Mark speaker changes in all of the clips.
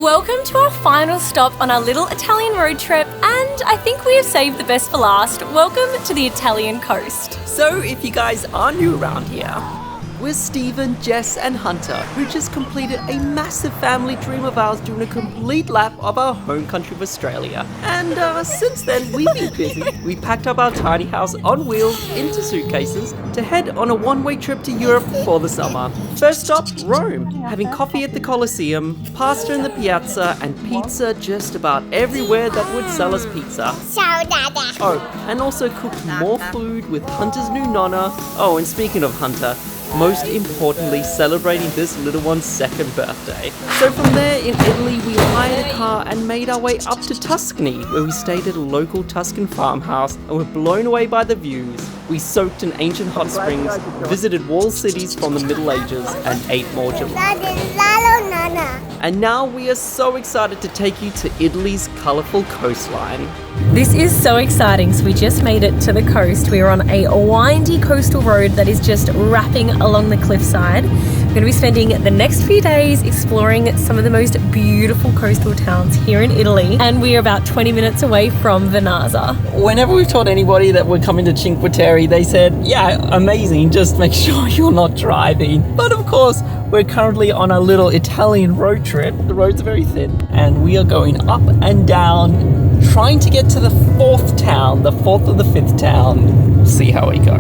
Speaker 1: Welcome to our final stop on our little Italian road trip, and I think we have saved the best for last. Welcome to the Italian coast.
Speaker 2: So if you guys are new around here, we're Stephen, Jess and Hunter, who just completed a massive family dream of ours doing a complete lap of our home country of Australia. And since then, we've been busy. We packed up our tiny house on wheels into suitcases to head on a one-way trip to Europe for the summer. First stop, Rome, having coffee at the Colosseum, pasta in the piazza, and pizza just about everywhere that would sell us pizza. Oh, and also cooked more food with Hunter's new nonna. Oh, and speaking of Hunter, most importantly, celebrating this little one's second birthday. So from there in Italy, we hired a car and made our way up to Tuscany, where we stayed at a local Tuscan farmhouse and were blown away by the views. We soaked in ancient hot springs, visited walled cities from the Middle Ages, and ate more gelato. And now we are so excited to take you to Italy's colourful coastline.
Speaker 1: This is so exciting. So we just made it to the coast. We are on a windy coastal road that is just wrapping along the cliffside. We're going to be spending the next few days exploring some of the most beautiful coastal towns here in Italy, and we are about 20 minutes away from Vernazza.
Speaker 2: Whenever we've told anybody that we're coming to Cinque Terre, they said, yeah, amazing, just make sure you're not driving. But of course, we're currently on a little Italian road trip. The roads are very thin, and we are going up and down, trying to get to the fourth town, the fourth or the fifth town. We'll see how we go.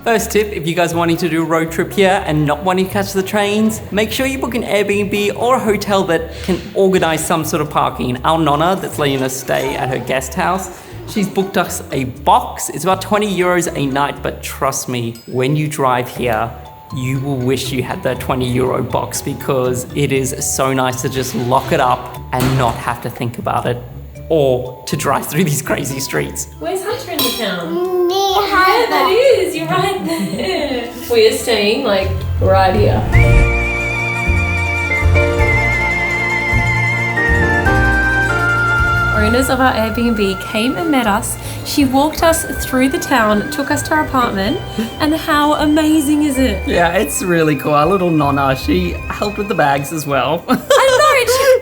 Speaker 2: First tip, if you guys are wanting to do a road trip here and not wanting to catch the trains, make sure you book an Airbnb or a hotel that can organize some sort of parking. Our nonna that's letting us stay at her guest house, she's booked us a box. It's about 20 euros a night, but trust me, when you drive here, you will wish you had that 20 euro box because it is so nice to just lock it up and not have to think about it or to drive through these crazy streets.
Speaker 1: Where's Hunter in the town? Yeah, that is. You're right there. We're staying like right here. Owners of our Airbnb came and met us. She walked us through the town, took us to our apartment, and how amazing is it?
Speaker 2: Yeah, it's really cool. Our little nonna, she helped with the bags as well.
Speaker 1: I know,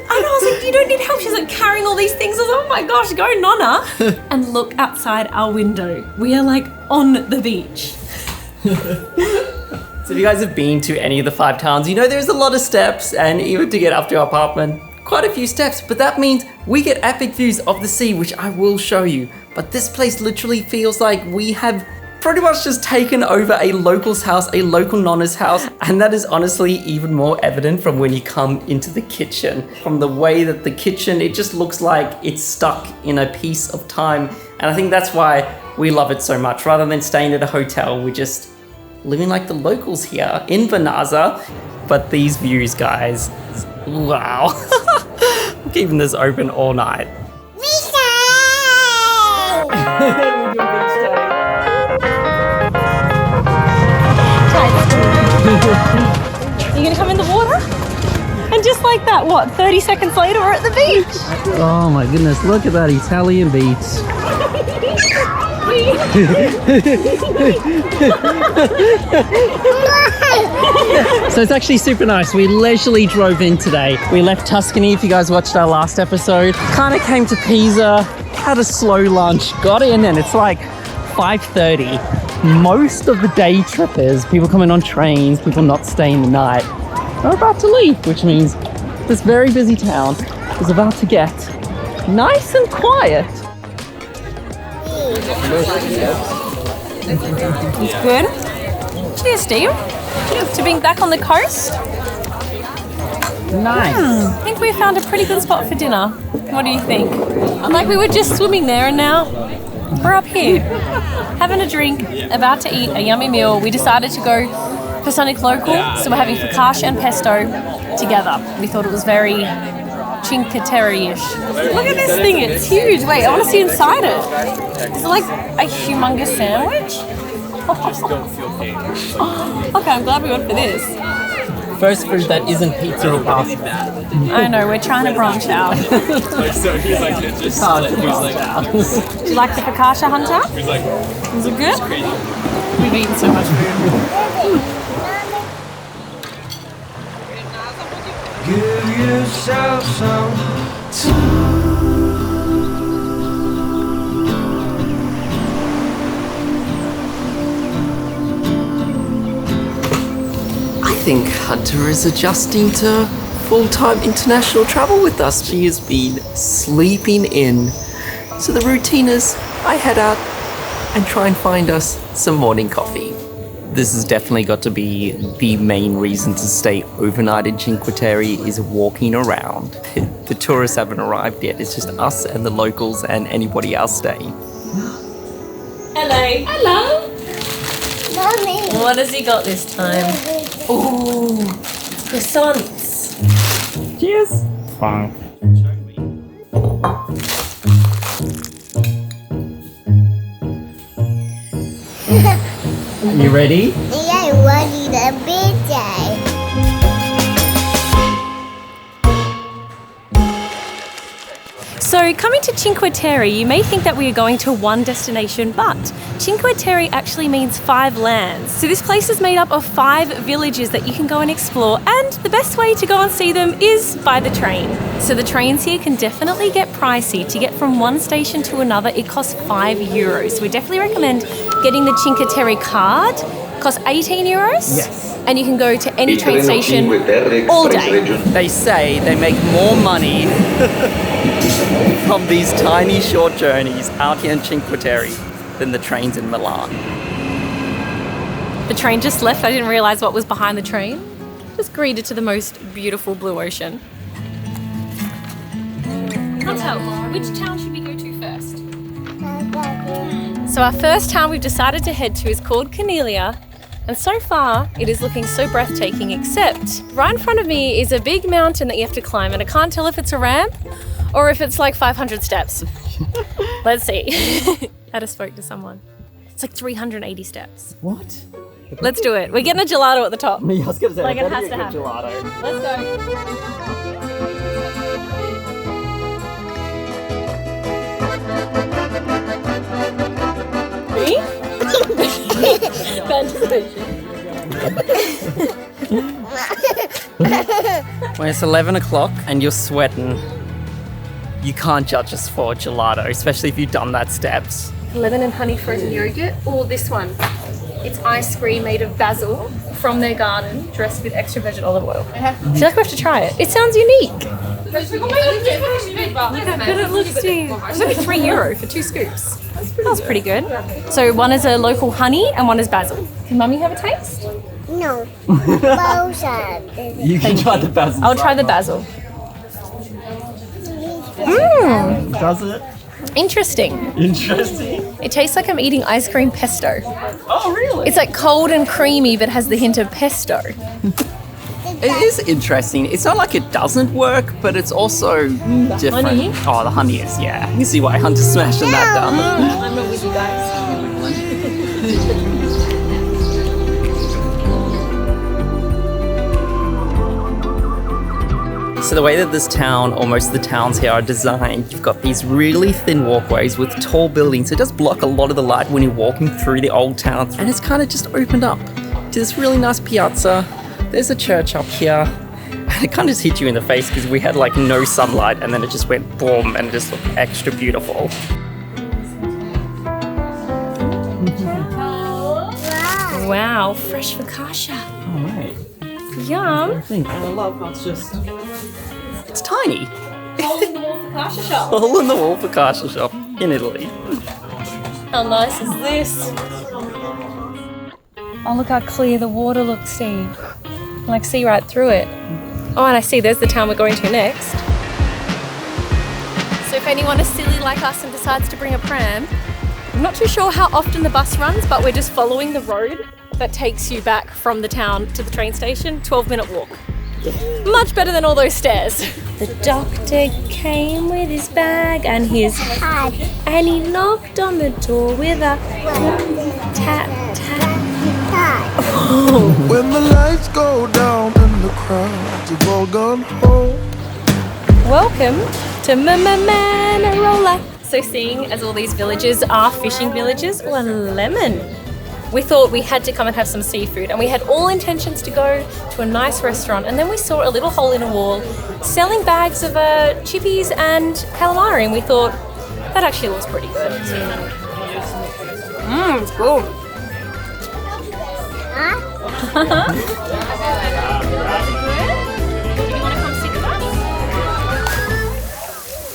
Speaker 1: and I was like, you don't need help. She's like carrying all these things. I was like, oh my gosh, go nonna. And look outside our window. We are like on the beach.
Speaker 2: So if you guys have been to any of the 5 towns, you know there's a lot of steps, and even to get up to our apartment, quite a few steps, but that means we get epic views of the sea, which I will show you. But this place literally feels like we have pretty much just taken over a local's house, a local nonna's house, and that is honestly even more evident from when you come into the kitchen. From the way that the kitchen, it just looks like it's stuck in a piece of time, and I think that's why we love it so much. Rather than staying at a hotel, we're just living like the locals here in Vernazza. But these views, guys, wow. I'm keeping this open all night.
Speaker 1: You gonna come in the water? And just like that, what, 30 seconds later we're at the beach.
Speaker 2: Oh my goodness, look at that Italian beach. So it's actually super nice. We leisurely drove in today. We left Tuscany, if you guys watched our last episode. Kind of came to Pisa, had a slow lunch, got in, and it's like 5:30. Most of the day trippers, people coming on trains, people not staying the night, are about to leave, which means this very busy town is about to get nice and quiet.
Speaker 1: It's good. Cheers, Steve. Cheers to being back on the coast.
Speaker 2: Nice.
Speaker 1: I think we found a pretty good spot for dinner. What do you think? Like we were just swimming there and now we're up here, having a drink, about to eat a yummy meal. We decided to go for something local, so we're having focaccia and pesto together. We thought it was very Cinque Terre-ish. Look at this thing, it's huge. Wait, I want to see inside it. Is it like a humongous sandwich? Okay, I'm glad we went for this.
Speaker 2: First food that isn't pizza or pasta.
Speaker 1: I know, we're trying to branch out.
Speaker 3: So he's like, it just
Speaker 2: Hard to branch out.
Speaker 1: Do you like the focaccia, Hunter?
Speaker 3: he's like,
Speaker 1: Was it good?
Speaker 3: crazy.
Speaker 1: We've eaten so much food.
Speaker 4: Give yourself some
Speaker 2: I think Hunter is adjusting to full-time international travel with us. She has been sleeping in. So the routine is I head out and try and find us some morning coffee. This has definitely got to be the main reason to stay overnight in Cinque Terre is walking around. The tourists haven't arrived yet. It's just us and the locals and anybody else staying.
Speaker 1: Hello. Hello.
Speaker 5: Mommy.
Speaker 1: What has he got this time? Ooh, croissants.
Speaker 2: Cheers.
Speaker 6: Fine. You ready?
Speaker 5: Yeah, ready the big day.
Speaker 1: So coming to Cinque Terre, you may think that we are going to one destination, but Cinque Terre actually means 5 lands. So this place is made up of 5 villages that you can go and explore, and the best way to go and see them is by the train. So the trains here can definitely get pricey. To get from one station to another, it costs €5. So we definitely recommend getting the Cinque Terre card. It costs €18.
Speaker 2: Yes.
Speaker 1: And you can go to any train station all day.
Speaker 2: They say they make more money from these tiny short journeys out here in Cinque Terre than the trains in Milan.
Speaker 1: The train just left. I didn't realise what was behind the train. Just greeted to the most beautiful blue ocean. Can't tell. Which town should we go to first? So our first town we've decided to head to is called Corniglia. And so far, it is looking so breathtaking, except right in front of me is a big mountain that you have to climb, and I can't tell if it's a ramp or if it's like 500 steps. Let's see. I just spoke to someone. It's like 380 steps.
Speaker 2: What?
Speaker 1: Let's do it. We're getting a gelato at the top.
Speaker 2: I was going to say,
Speaker 1: Like it
Speaker 2: better
Speaker 1: has
Speaker 2: get
Speaker 1: to
Speaker 2: good
Speaker 1: happen.
Speaker 2: gelato.
Speaker 1: Let's go.
Speaker 2: When it's 11 o'clock and you're sweating, you can't judge us for gelato, especially if you've done that steps.
Speaker 1: Lemon and honey frozen yogurt, or this one. It's ice cream made of basil from their garden, dressed with extra virgin olive oil. I feel like we have to try it. It sounds unique. Look how good it looks too. It was only €3 for 2 scoops. That was pretty good. So one is a local honey and one is basil. Can Mummy have a taste?
Speaker 5: No. Both are.
Speaker 2: You can try the basil.
Speaker 1: I'll try the basil.
Speaker 2: Does it?
Speaker 1: Interesting.
Speaker 2: Interesting.
Speaker 1: It tastes like I'm eating ice cream pesto.
Speaker 2: Oh, really?
Speaker 1: It's like cold and creamy, but has the hint of pesto.
Speaker 2: It is interesting. It's not like it doesn't work, but it's also different.
Speaker 1: honey?
Speaker 2: Oh, the honey is, yeah. You see why Hunter's smashing that down.
Speaker 1: I'm not with you guys.
Speaker 2: So the way that this town, or most of the towns here are designed, you've got these really thin walkways with tall buildings. It does block a lot of the light when you're walking through the old town. And it's kind of just opened up to this really nice piazza. There's a church up here. And it kind of just hit you in the face because we had like no sunlight and then it just went boom and it just looked extra beautiful.
Speaker 1: Wow, fresh focaccia.
Speaker 2: All right.
Speaker 1: Yum.
Speaker 2: And I love how it's just... It's tiny.
Speaker 1: Hole in the wall focaccia shop.
Speaker 2: Hole in the wall focaccia shop in Italy.
Speaker 1: How nice is this? Oh, look how clear the water looks, Steve. I can like see right through it. Oh, and I see there's the town we're going to next. So if anyone is silly like us and decides to bring a pram, I'm not too sure how often the bus runs, but we're just following the road that takes you back from the town to the train station. 12-minute walk. Much better than all those stairs. The doctor came with his bag and his hat, and he knocked on the door with a tap, tap.
Speaker 4: When the lights go down and the crowds have all gone home.
Speaker 1: Welcome to Manarola. So seeing as all these villages are fishing villages, oh, a lemon. we thought we had to come and have some seafood, and we had all intentions to go to a nice restaurant, and then we saw a little hole in a wall selling bags of chippies and calamari, and we thought that actually looks pretty good. It's cool.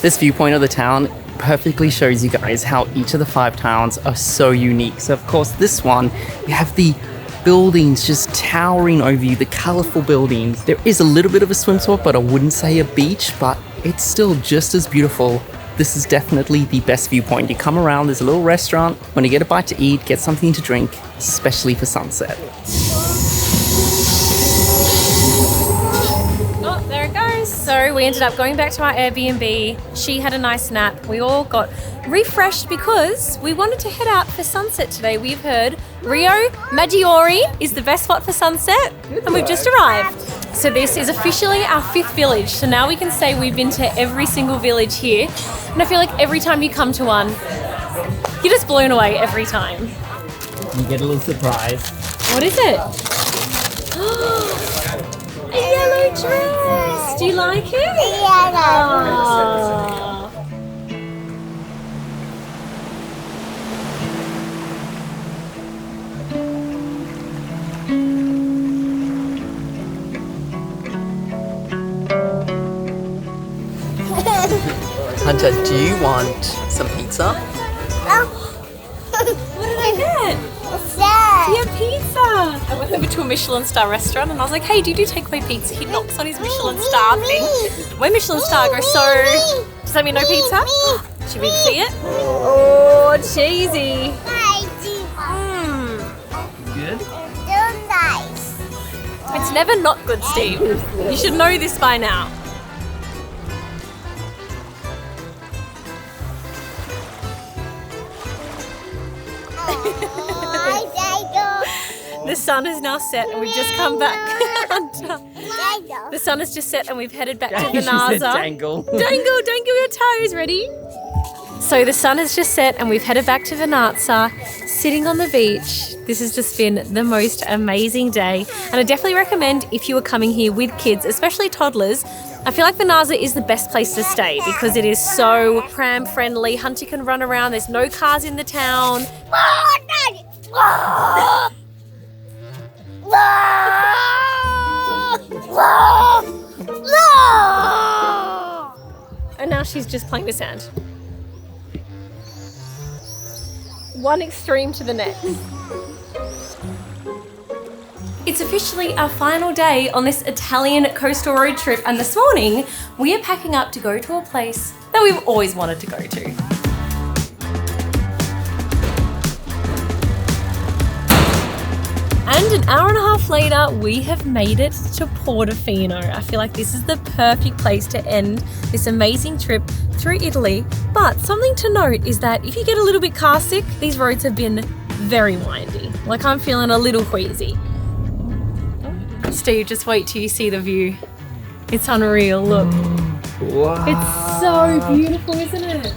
Speaker 2: This viewpoint of the town perfectly shows you guys how each of the 5 towns are so unique. So of course this one, you have the buildings just towering over you, the colourful buildings. There is a little bit of a swim spot, but I wouldn't say a beach, but it's still just as beautiful. This is definitely the best viewpoint. You come around, there's a little restaurant, when you get a bite to eat, get something to drink, especially for sunset.
Speaker 1: Oh, there it goes. So we ended up going back to our Airbnb. She had a nice nap. We all got refreshed because we wanted to head out for sunset today. We've heard Riomaggiore is the best spot for sunset, and we've just arrived. So this is officially our 5th village. So now we can say we've been to every single village here. And I feel like every time you come to one, you're just blown away every time.
Speaker 2: You get a little surprise.
Speaker 1: What is it? A yellow dress! Do you like it? Aww.
Speaker 2: Hunter, do you want some pizza?
Speaker 1: What did I get? Yeah, pizza! I went over to a Michelin star restaurant and I was like, hey, do you do takeaway pizza? He knocks on his Michelin star thing. My Michelin star goes, so does that mean no pizza? Should we see it? Oh, cheesy.
Speaker 2: Good.
Speaker 1: It's never not good, Steve. You should know this by now. The sun is now set and we've just come back. The sun has just set and we've headed back to Vernazza.
Speaker 2: Dangle.
Speaker 1: Dangle your toes, ready? So the sun has just set and we've headed back to Vernazza, sitting on the beach. This has just been the most amazing day. And I definitely recommend if you are coming here with kids, especially toddlers, I feel like Vernazza is the best place to stay because it is so pram friendly. Hunter can run around, there's no cars in the town. And now she's just playing with sand. One extreme to the next. It's officially our final day on this Italian coastal road trip, and this morning we are packing up to go to a place that we've always wanted to go to. And an hour and a half later, we have made it to Portofino. I feel like this is the perfect place to end this amazing trip through Italy. But something to note is that if you get a little bit car sick, these roads have been very windy. Like I'm feeling a little queasy. Steve, just wait till you see the view. It's unreal, look.
Speaker 2: Wow.
Speaker 1: It's so beautiful, isn't it?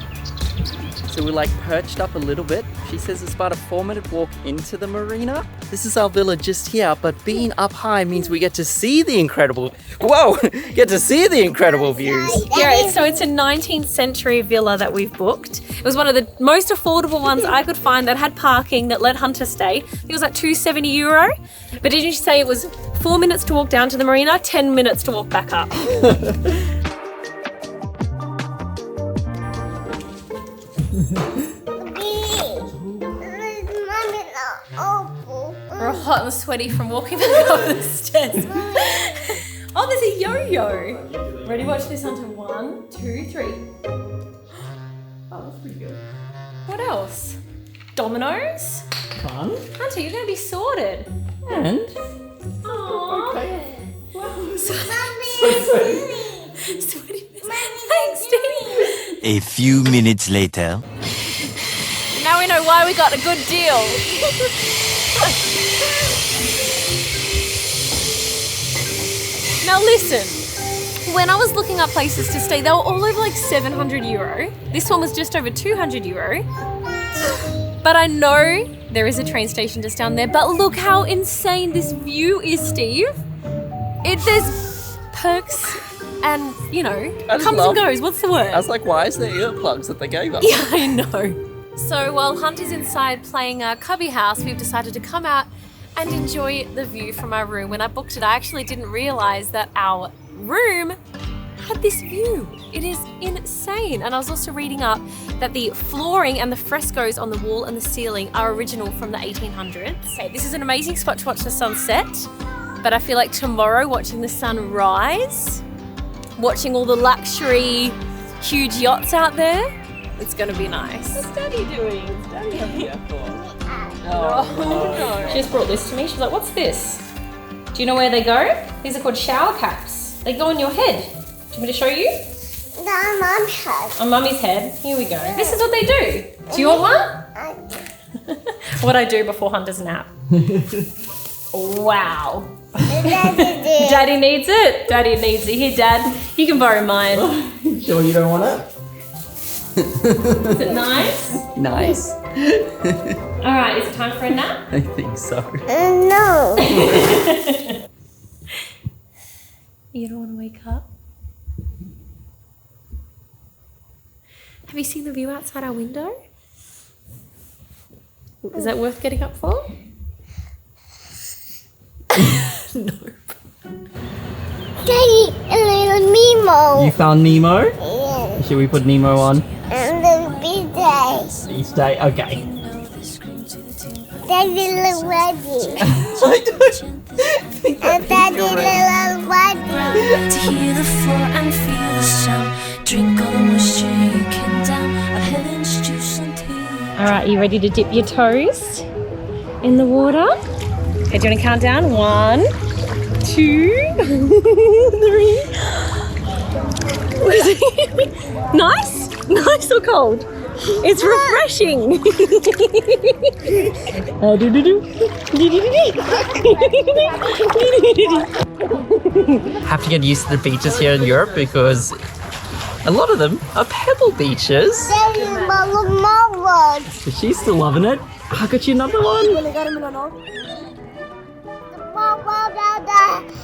Speaker 2: So we're like perched up a little bit. She says it's about a 4-minute walk into the marina. This is our villa just here, but being up high means we get to see the incredible, get to see the incredible views.
Speaker 1: Yeah, so it's a 19th century villa that we've booked. It was one of the most affordable ones I could find that had parking that let Hunter stay. It was like €270. But did you say it was 4 minutes to walk down to the marina, 10 minutes to walk back up? We're hot and sweaty from walking back up the stairs. Oh, there's a yo-yo. Ready, watch this, Hunter. 1, 2, 3. Oh, that's pretty good. What else? Dominoes?
Speaker 2: Fun.
Speaker 1: Hunter, you're going to be sorted.
Speaker 2: And?
Speaker 1: Aww.
Speaker 2: Okay.
Speaker 1: Wow. Sweaty. Thanks, Steve.
Speaker 6: A few minutes later.
Speaker 1: Now we know why we got a good deal. Now listen, when I was looking up places to stay, they were all over like €700. This one was just over €200. But I know There is a train station just down there, but look how insane this view is, Steve. There's perks and, you know, comes and goes. What's the word?
Speaker 2: I was like, why is there earplugs that they gave us?
Speaker 1: Yeah, I know. So while Hunt is inside playing Cubby House, we've decided to come out and enjoy the view from our room. When I booked it, I actually didn't realise that our room had this view. It is insane. And I was also reading up that the flooring and the frescoes on the wall and the ceiling are original from the 1800s. Okay, this is an amazing spot to watch the sunset, but I feel like tomorrow watching the sun rise, watching all the luxury huge yachts out there, it's gonna be nice. What's Daddy doing? Is Daddy having a no. She just brought this to me. She's like, what's this? Do you know where they go? These are called shower caps. They go on your head. Do you want me to show you?
Speaker 5: No, Mom's head.
Speaker 1: On Mummy's head. Here we go. This is what they do. Do you want one? What I do before Hunter's nap. Wow. Daddy needs it. Daddy needs it. Here, Dad. You can borrow mine.
Speaker 2: Sure you don't want it?
Speaker 1: Is it nice?
Speaker 2: Nice.
Speaker 1: Alright, is it time for a nap?
Speaker 2: I think so.
Speaker 5: No.
Speaker 1: You don't want to wake up? Have you seen the view outside our window? Is that worth getting up for? Nope.
Speaker 5: Daddy, a little Nemo.
Speaker 2: You found Nemo?
Speaker 5: Yeah.
Speaker 2: Should we put Nemo on?
Speaker 5: And the big day.
Speaker 2: Each day? Okay.
Speaker 5: Daddy, little Weddy.
Speaker 2: I don't think
Speaker 5: And Daddy, little Weddy.
Speaker 7: To hear the floor and feel the sound. Drink all the moisture you can down. I'll head and juice and tea.
Speaker 1: Alright, you ready to dip your toes in the water? Okay, do you want to count down? 1, 2, 3. Nice? Nice or cold? It's refreshing.
Speaker 2: have to get used to the beaches here in Europe because a lot of them are pebble beaches.
Speaker 5: Daddy, Mama.
Speaker 2: She's still loving it. I got you another one.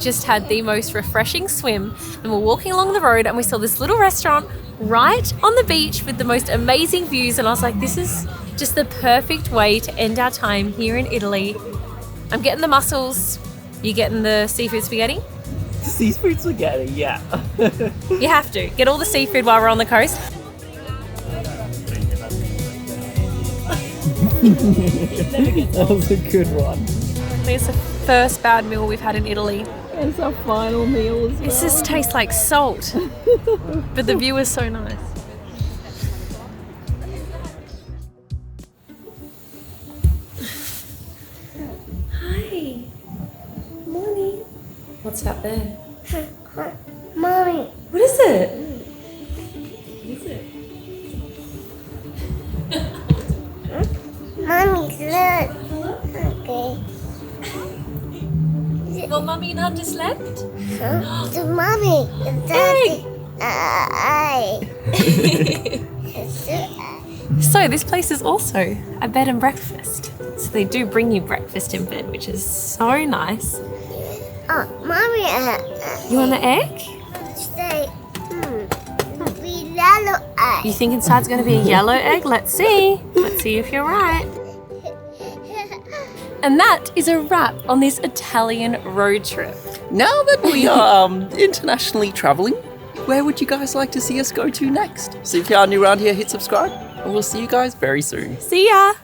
Speaker 1: Just had the most refreshing swim, and we're walking along the road and we saw this little restaurant right on the beach with the most amazing views, and I was like, this is just the perfect way to end our time here in Italy. I'm getting the mussels. You getting the seafood spaghetti?
Speaker 2: Seafood spaghetti, yeah.
Speaker 1: You have to. Get all the seafood while we're on the coast.
Speaker 2: That was a good one.
Speaker 1: I think it's the first bad meal we've had in Italy.
Speaker 2: It's our final meal as well.
Speaker 1: It just tastes like salt, but the view is so nice. Hi. Morning. What's out there?
Speaker 5: Mommy.
Speaker 1: What is it?
Speaker 5: Mommy, look. Okay.
Speaker 1: Well, Mummy and Hunter slept?
Speaker 5: The mommy. Daddy.
Speaker 1: So this place is also a bed and breakfast. So they do bring you breakfast in bed, which is so nice.
Speaker 5: Oh, Mommy.
Speaker 1: You want the egg?
Speaker 5: Say, be yellow eye.
Speaker 1: You think inside's going to be a yellow egg? Let's see. Let's see if you're right. And that is a wrap on this Italian road trip.
Speaker 2: Now that we are internationally traveling, where would you guys like to see us go to next? So if you are new around here, hit subscribe, and we'll see you guys very soon.
Speaker 1: See ya!